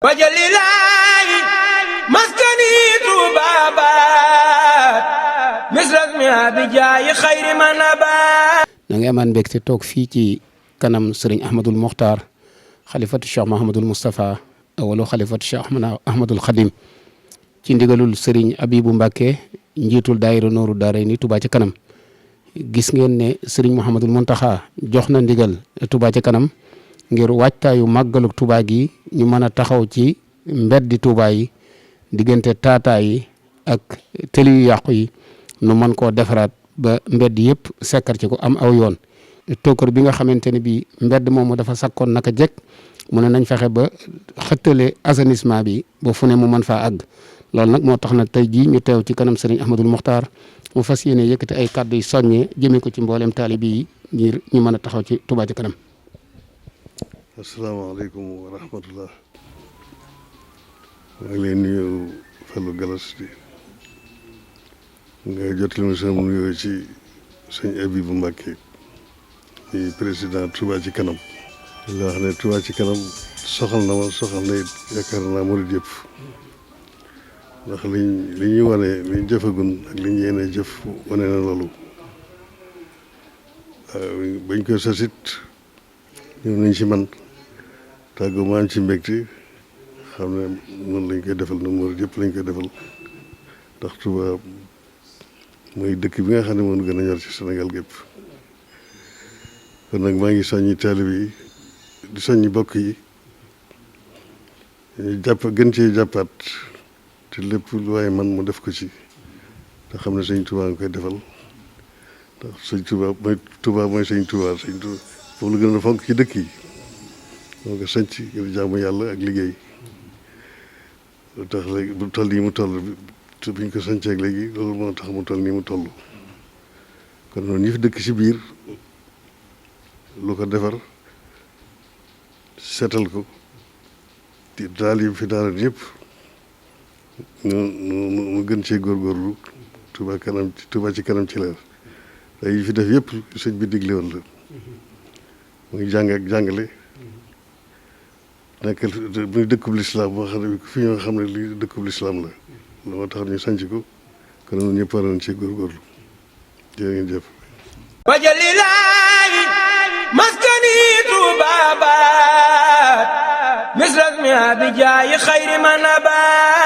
wajalilaahi maskani tuubaabaat misrasmi abijaayi xayri manabaat. na nga amaan mbégte toog fii ci kanam sëriñ Ahmadul Mokhtar xalifatu Cheikh Mahamadul Moustapha awalu xalifatu Cheikh Ahmadul Khadim ci ndigalul sëriñ Abibu Mbàkke njiitul daayira Nooru Daarayni Touba ca kanam. gis ngeen ne sëriñ Mouhamadul Mountakha jox na ndigal Touba ca kanam ngir waajtaayu màggalu Touba gi ñu mën a taxaw ci mbeddi Touba yi diggante taataa yi ak tëli yu yàqu yi nu mën koo defaraat ba mbedd yëpp sekkar ci ko am aw yoon. tokkër bi nga xamante ne bii mbedd moomu dafa sakkoon naka jekk mu ne nañ fexe ba xëttale assainissement bi ba fu ne mu mën faa àgg loolu nag moo tax na tey jii ñu teew ci kanam sëriñ Ahmadul Mokhtar mu fas yéene yëkkati ay kàddu yu soññee jëmee ko ci mboolem taalibe yi ngir ñu mën a taxaw ci Touba ci kanam. asalaamaaleykum wa rahmatullah. maa ngi leen nuyu Fallou Galas di nga jotali ma sama nuyoo ci sëñ Abibu Mbàkke di président Touba ci kanam. li wax ne Touba ci kanam soxal na ma soxal na it yaakaar naa murid yëpp ndax li ñuy wane liñ jëfagun ak li ñu yéene jëf wane na loolu bañ koy sasit ñëw nañ ci man tàggu maa ngi ci mbégte xam ne noonu lañ koy defal na murid yëpp lañ koy defal ndax Touba mooy dëkk bi nga xam ne moo gën a ñor ci Sénégal gépp kon nag maa ngi soññi taalibe yi di soññi bokk yi ñu gën cee jàppaat te lépp lu waaye man mu def ko ci te xam ne sëñ Touba nga koy defal ndax sëñ Touba mooy sëñ Touba foofu la gën a fonk ci dëkk yi moo ko sanc ngir jaamu yàlla ak liggéey lu tax léegi bu toll nii mu toll te biñ ko sancee ak léegi loolu moo tax mu toll nii mu toll kon noonu ñi fi dëkk ci biir lu ko defar seetal ko di daal yi fi daal yëpp mu gën cee góorgóorlu Touba ci kanam ci leer te yi fi def yëpp sëñ bi digle woon la muy jàng ak jàngale nekkal muy dëkkub lislaam boo xam ne fi ñoo xam ne lii dëkkub lislaam la lu moo tax ñu sanc ko kon noonu ñëpp waroon ci góorgóorlu jërë ngeen jëf wajalilaahi maskani tuubaabaat misrasmi abijaayi xayri manabaat.